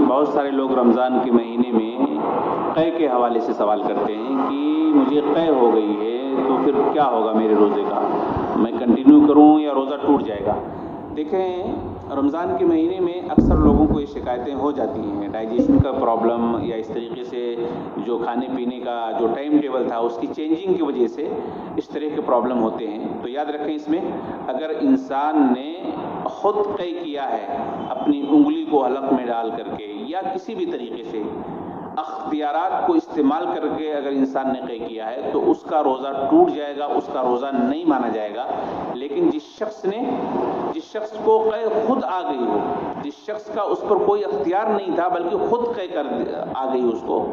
بہت سارے لوگ رمضان کے مہینے میں قے کے حوالے سے سوال کرتے ہیں کہ مجھے قے ہو گئی ہے تو پھر کیا ہوگا میرے روزے کا، میں کنٹینیو کروں یا روزہ ٹوٹ جائے گا؟ دیکھیں، رمضان کے مہینے میں اکثر لوگوں کو یہ شکایتیں ہو جاتی ہیں، ڈائجیشن کا پرابلم یا اس طریقے سے جو کھانے پینے کا جو ٹائم ٹیبل تھا اس کی چینجنگ کی وجہ سے اس طرح کے پرابلم ہوتے ہیں۔ تو یاد رکھیں، اس میں اگر انسان نے خود قے کیا ہے اپنی انگلی کو حلق میں ڈال کر کے یا کسی بھی طریقے سے اختیارات کو استعمال کر کے اگر انسان نے قے کیا ہے تو اس کا روزہ ٹوٹ جائے گا، اس کا روزہ نہیں مانا جائے گا۔ لیکن جس شخص کو قے خود آ گئی ہو، جس شخص کا اس پر کوئی اختیار نہیں تھا بلکہ خود قے کر آ گئی، اس کو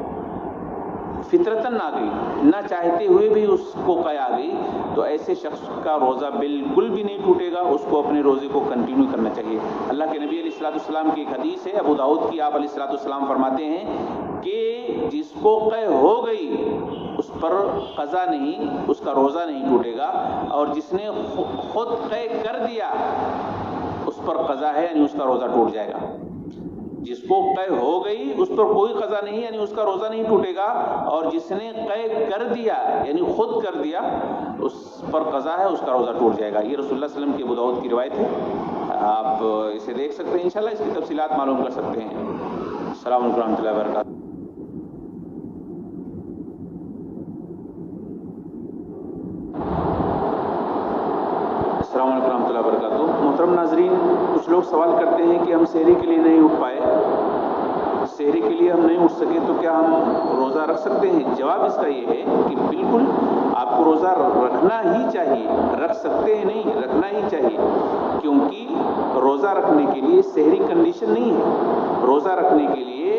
فطرتاً آ گئی، نہ چاہتے ہوئے بھی اس کو قے آ گئی، تو ایسے شخص کا روزہ بالکل بھی نہیں ٹوٹے گا، اس کو اپنے روزے کو کنٹینیو کرنا چاہیے۔ اللہ کے نبی علیہ الصلوۃ والسلام کی ایک حدیث ہے ابو داؤد کی، آپ علیہ الصلوۃ والسلام فرماتے ہیں کہ جس کو قے ہو گئی اس پر قضا نہیں، اس کا روزہ نہیں ٹوٹے گا، اور جس نے خود قے کر دیا اس پر قضا ہے، یعنی اس کا روزہ ٹوٹ جائے گا۔ جس کو قے ہو گئی اس پر کوئی قضا نہیں، یعنی اس کا روزہ نہیں ٹوٹے گا، اور جس نے قے کر دیا یعنی خود کر دیا اس پر قضا ہے، اس کا روزہ ٹوٹ جائے گا۔ یہ رسول اللہ صلی اللہ علیہ وسلم کی ابو داؤد کی روایت ہے، آپ اسے دیکھ سکتے ہیں، انشاءاللہ اس کی تفصیلات معلوم کر سکتے ہیں۔ السلام علیکم ورحمۃ اللہ وبرکاتہ۔ السلام علیکم ورحمۃ اللہ وبرکاتہ۔ محترم ناظرین، کچھ لوگ سوال کرتے ہیں کہ ہم سحری کے لیے نہیں اٹھ پائے، سحری کے لیے ہم نہیں اٹھ سکے تو کیا ہم روزہ رکھ سکتے ہیں؟ جواب اس کا یہ ہے کہ بالکل آپ کو روزہ رکھنا ہی چاہیے، رکھ سکتے ہیں نہیں، رکھنا ہی چاہیے، کیونکہ روزہ رکھنے کے لیے سحری کنڈیشن نہیں ہے، روزہ رکھنے کے لیے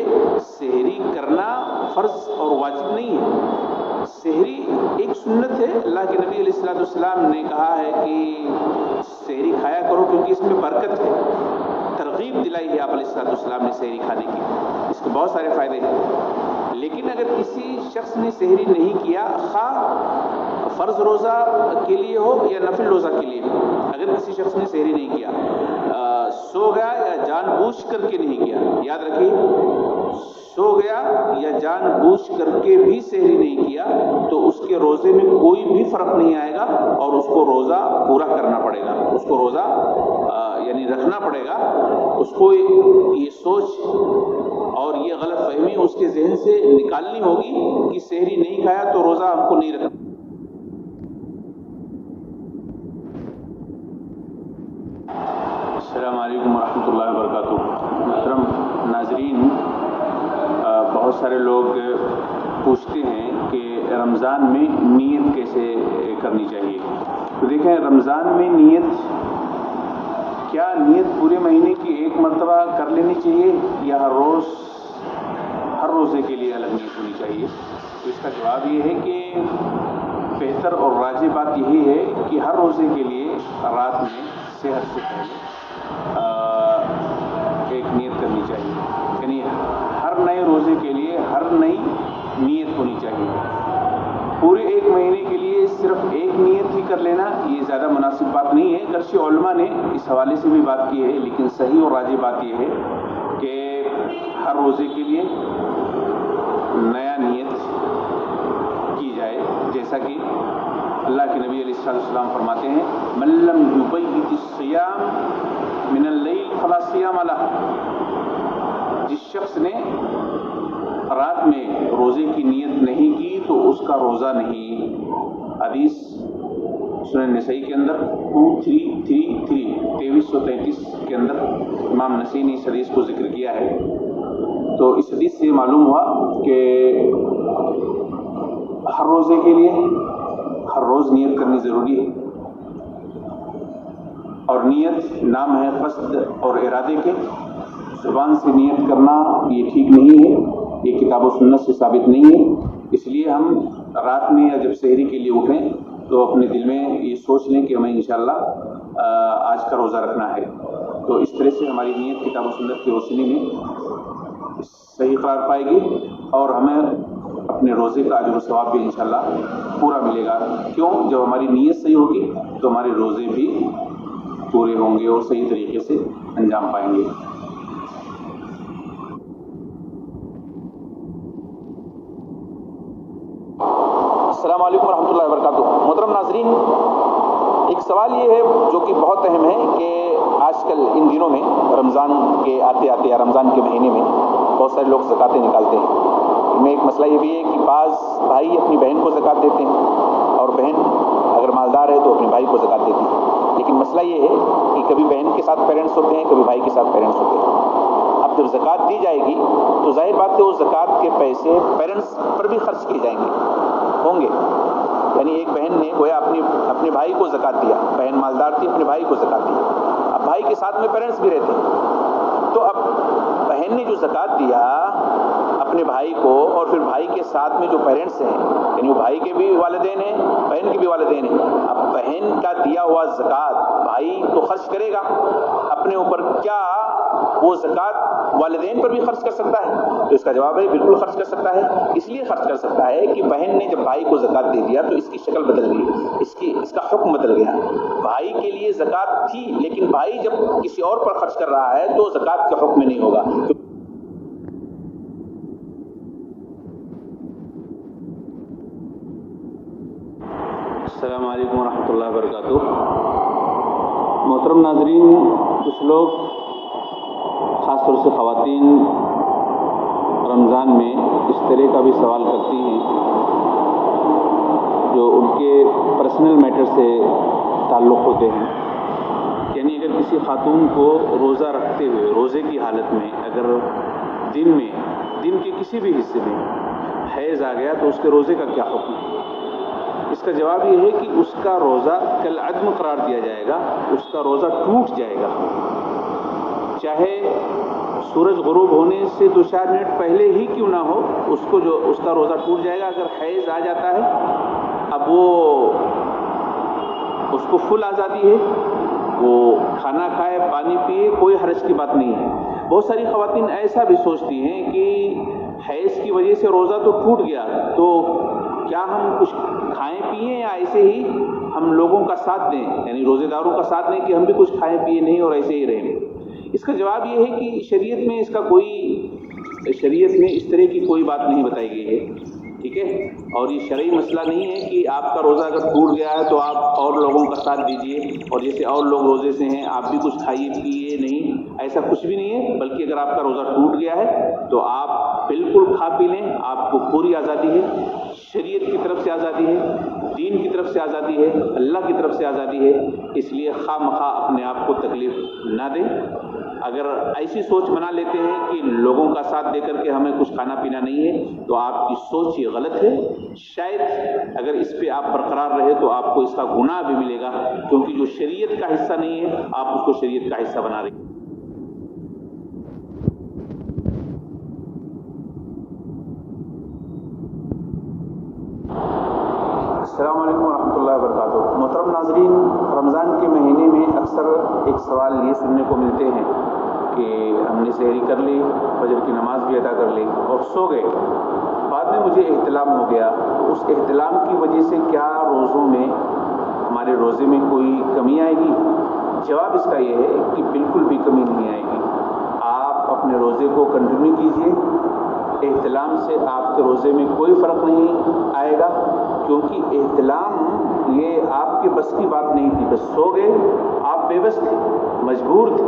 سحری کرنا فرض اور واجب نہیں ہے، سحری ایک سنت ہے۔ اللہ کے نبی علیہ الصلوۃ والسلام نے کہا ہے کہ سحری کھایا کرو کیونکہ اس میں برکت ہے، ترغیب دلائی ہے آپ علیہ الصلوۃ والسلام نے سحری کھانے کی، اس کے بہت سارے فائدے ہیں۔ لیکن اگر کسی شخص نے سحری نہیں کیا، خواہ فرض روزہ کے لیے ہو یا نفل روزہ کے لیے ہو، اگر کسی شخص نے سحری نہیں کیا، سو گیا یا جان بوجھ کر کے نہیں کیا، یاد رکھیے، سو گیا یا جان بوجھ کر کے بھی سحری نہیں کیا تو اس کے روزے میں کوئی بھی فرق نہیں آئے گا، اور اس کو روزہ پورا کرنا پڑے گا، اس کو روزہ یعنی رکھنا پڑے گا۔ اس کو یہ سوچ اور یہ غلط فہمی اس کے ذہن سے نکالنی ہوگی کہ سحری نہیں کھایا تو روزہ ہم کو نہیں رکھنا۔ السلام علیکم ورحمۃ اللہ وبرکاتہ۔ محترم ناظرین، بہت سارے لوگ پوچھتے ہیں کہ رمضان میں نیت کیسے کرنی چاہیے؟ تو دیکھیں، رمضان میں کیا نیت پورے مہینے کی ایک مرتبہ کر لینی چاہیے یا ہر روزے کے لیے الگ نیت ہونی چاہیے؟ تو اس کا جواب یہ ہے کہ بہتر اور راجح بات یہی ہے کہ ہر روزے کے لیے رات میں سحر سے پہلے ایک نیت کرنی چاہیے، یعنی ہر نئے روزے کے لیے ہر نئی نیت ہونی چاہیے۔ پورے ایک مہینے کے لیے صرف ایک نیت ہی کر لینا یہ زیادہ مناسب بات نہیں ہے، گرچہ علماء نے اس حوالے سے بھی بات کی ہے، لیکن صحیح اور راجح بات یہ ہے کہ ہر روزے کے لیے نیا نیت کی جائے، جیسا کہ اللہ کے نبی علیہ الصلوۃ والسلام فرماتے ہیں من لم یبیت الصیام من اللیل فلا صیام لہ، جس شخص نے رات میں روزے کی نیت نہیں کی تو اس کا روزہ نہیں۔ حدیث سنن نسائی کے اندر 2333 کے اندر امام نسائی نے اس حدیث کو ذکر کیا ہے۔ تو اس حدیث سے معلوم ہوا کہ ہر روزے کے لیے ہر روز نیت کرنی ضروری ہے، اور نیت نام ہے قصد اور ارادے کے، زبان سے نیت کرنا یہ ٹھیک نہیں ہے، یہ کتاب و سنت سے ثابت نہیں ہے۔ اس لیے ہم رات میں یا جب سحری کے لیے اٹھیں تو اپنے دل میں یہ سوچ لیں کہ ہمیں انشاءاللہ آج کا روزہ رکھنا ہے، تو اس طرح سے ہماری نیت کتاب و سنت کی روشنی میں صحیح قرار پائے گی، اور ہمیں اپنے روزے کا اجر و ثواب بھی انشاءاللہ پورا ملے گا۔ کیوں؟ جب ہماری نیت صحیح ہوگی تو ہمارے روزے بھی پورے ہوں گے اور صحیح طریقے سے انجام پائیں گے۔ السلام علیکم ورحمۃ اللہ وبرکاتہ. محترم ناظرین، ایک سوال یہ ہے جو کہ بہت اہم ہے کہ آج کل ان دنوں میں رمضان کے آتے آتے یا رمضان کے مہینے میں بہت سارے لوگ زکاتیں نکالتے ہیں. ان میں ایک مسئلہ یہ بھی ہے کہ بعض بھائی اپنی بہن کو زکات دیتے ہیں اور بہن اگر مالدار ہے تو اپنے بھائی کو زکات دیتی ہے. لیکن مسئلہ یہ ہے کہ کبھی بہن کے ساتھ پیرنٹس ہوتے ہیں، کبھی بھائی کے ساتھ پیرنٹس ہوتے ہیں. اب جب زکات دی جائے گی تو ظاہر بات ہے وہ زکات کے پیسے پیرنٹس پر بھی خرچ کیے جائیں گے ہوں گے. یعنی ایک بہن نے گویا اپنے بھائی کو زکات دیا، بہن مالدار تھی، اپنے بھائی کو زکات دیا. اب بھائی کے ساتھ میں پیرنٹس بھی رہتے ہیں، تو اب بہن نے جو زکات دیا اپنے بھائی کو، اور پھر بھائی کے ساتھ میں جو پیرنٹس ہیں، یعنی وہ بھائی کے بھی والدین ہیں، بہن کے بھی والدین ہیں. اب بہن کا دیا ہوا زکات بھائی تو خرچ کرے گا اپنے اوپر، کیا وہ زکات والدین پر بھی خرچ کر سکتا ہے؟ تو اس کا جواب ہے بالکل خرچ کر سکتا ہے. اس لیے خرچ کر سکتا ہے کہ بہن نے جب بھائی کو زکات دے دیا تو اس کی شکل بدل گئی، اس کا حکم بدل گیا. بھائی کے لیے زکات تھی، لیکن بھائی جب کسی اور پر خرچ کر رہا ہے تو زکات کے حکم میں نہیں ہوگا. السلام علیکم ورحمۃ اللہ وبرکاتہ. محترم ناظرین، کچھ لوگ خاص طور سے خواتین رمضان میں اس طرح کا بھی سوال کرتی ہیں جو ان کے پرسنل میٹر سے تعلق ہوتے ہیں. یعنی اگر کسی خاتون کو روزہ رکھتے ہوئے، روزے کی حالت میں اگر دن کے کسی بھی حصے میں حیض آ گیا تو اس کے روزے کا کیا حکم ہے؟ اس کا جواب یہ ہے کہ اس کا روزہ کالعدم قرار دیا جائے گا، اس کا روزہ ٹوٹ جائے گا. چاہے سورج غروب ہونے سے 2-4 منٹ پہلے ہی کیوں نہ ہو، اس کا روزہ ٹوٹ جائے گا. اگر حیض آ جاتا ہے، اب اس کو فل آزادی ہے، وہ کھانا کھائے، پانی پیے، کوئی حرج کی بات نہیں ہے. بہت ساری خواتین ایسا بھی سوچتی ہیں کہ حیض کی وجہ سے روزہ تو ٹوٹ گیا، تو کیا ہم کچھ کھائیں پئیں یا ایسے ہی ہم لوگوں کا ساتھ دیں، یعنی روزے داروں کا ساتھ دیں کہ ہم بھی کچھ کھائیں پیے نہیں اور ایسے ہی رہیں. اس کا جواب یہ ہے کہ شریعت میں اس طرح کی کوئی بات نہیں بتائی گئی ہے، ٹھیک ہے. اور یہ شرعی مسئلہ نہیں ہے کہ آپ کا روزہ اگر ٹوٹ گیا ہے تو آپ اور لوگوں کا ساتھ دیجئے اور جیسے اور لوگ روزے سے ہیں آپ بھی کچھ کھائیے پیئے نہیں، ایسا کچھ بھی نہیں ہے. بلکہ اگر آپ کا روزہ ٹوٹ گیا ہے تو آپ بالکل کھا پی لیں، آپ کو پوری آزادی ہے. شریعت کی طرف سے آزادی ہے، دین کی طرف سے آزادی ہے، اللہ کی طرف سے آزادی ہے. اس لیے خواہ مخواہ اپنے آپ کو تکلیف نہ دیں. اگر ایسی سوچ بنا لیتے ہیں کہ لوگوں کا ساتھ دے کر کے ہمیں کچھ کھانا پینا نہیں ہے تو آپ کی سوچ یہ غلط ہے. شاید اگر اس پہ آپ برقرار رہے تو آپ کو اس کا گناہ بھی ملے گا، کیونکہ جو شریعت کا حصہ نہیں ہے آپ اس کو شریعت کا حصہ بنا رہے ہیں. السلام علیکم ورحمۃ اللہ وبرکاتہ. محترم ناظرین، رمضان کے مہینے میں اکثر ایک سوال یہ سننے کو ملتے ہیں کہ ہم نے سحری کر لی، فجر کی نماز بھی ادا کر لی اور سو گئے، بعد میں مجھے احتلام ہو گیا، تو اس احتلام کی وجہ سے کیا روزوں میں، ہمارے روزے میں کوئی کمی آئے گی؟ جواب اس کا یہ ہے کہ بالکل بھی کمی نہیں آئے گی. آپ اپنے روزے کو کنٹینیو کیجیے. احتلام سے آپ کے روزے میں کوئی فرق نہیں آئے گا، کیونکہ احتلام یہ آپ کے بس کی بات نہیں تھی. بس سو گئے، آپ بے بس تھے، مجبور تھے،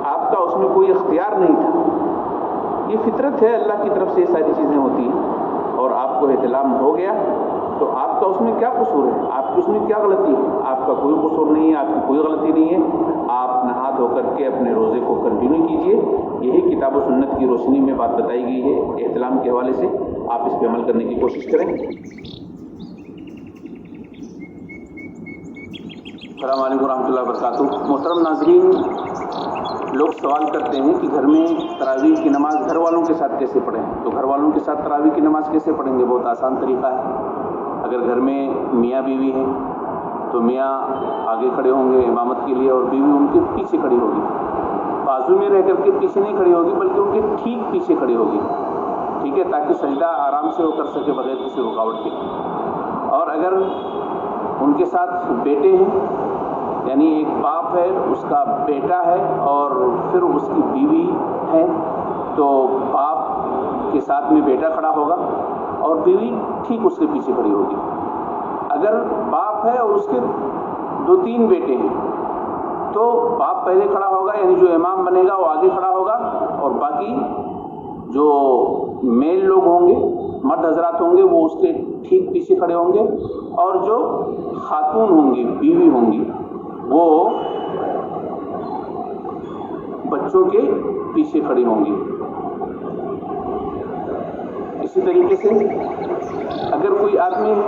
آپ کا اس میں کوئی اختیار نہیں تھا. یہ فطرت ہے، اللہ کی طرف سے یہ ساری چیزیں ہوتی ہیں. اور آپ کو احتلام ہو گیا تو آپ کا اس میں کیا قصور ہے؟ آپ کی اس میں کیا غلطی ہے؟ آپ کا کوئی قصور نہیں ہے، آپ کی کوئی غلطی نہیں ہے. آپ نہا دھو کر کے اپنے روزے کو کنٹینیو کیجیے. یہی کتاب و سنت کی روشنی میں بات بتائی گئی ہے احتلام کے حوالے سے. آپ اس پہ عمل کرنے کی کوشش کریں. السلام علیکم ورحمۃ اللہ وبرکاتہ. محترم ناظرین، لوگ سوال کرتے ہیں کہ گھر میں تراویح کی نماز گھر والوں کے ساتھ کیسے پڑھیں؟ تو گھر والوں کے ساتھ تراویح کی نماز کیسے پڑھیں گے؟ بہت آسان طریقہ ہے. اگر گھر میں میاں بیوی ہیں تو میاں آگے کھڑے ہوں گے امامت کے لیے اور بیوی ان کے پیچھے کھڑی ہوگی. بازو میں رہ کر کے پیچھے نہیں کھڑی ہوگی بلکہ ان کے ٹھیک پیچھے کھڑی ہوگی، ٹھیک ہے، تاکہ سجدہ آرام سے وہ کر سکے بغیر کسی رکاوٹ کے. اور اگر ان کے ساتھ بیٹے ہیں، یعنی ایک باپ ہے، اس کا بیٹا ہے اور پھر اس کی بیوی ہے، تو باپ کے ساتھ میں بیٹا کھڑا ہوگا اور بیوی ٹھیک اس کے پیچھے کھڑی ہوگی. اگر باپ ہے اور اس کے 2-3 بیٹے ہیں تو باپ پہلے کھڑا ہوگا، یعنی جو امام بنے گا وہ آگے کھڑا ہوگا، اور باقی جو میل لوگ ہوں گے، مرد حضرات ہوں گے، وہ اس کے ٹھیک پیچھے کھڑے ہوں گے، اور جو خاتون ہوں گی، بیوی ہوں گی، وہ بچوں کے پیچھے کھڑی ہوں گی. اسی طریقے سے اگر کوئی آدمی ہے،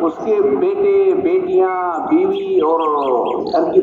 اس کے بیٹے، بیٹیاں، بیوی اور گھر کی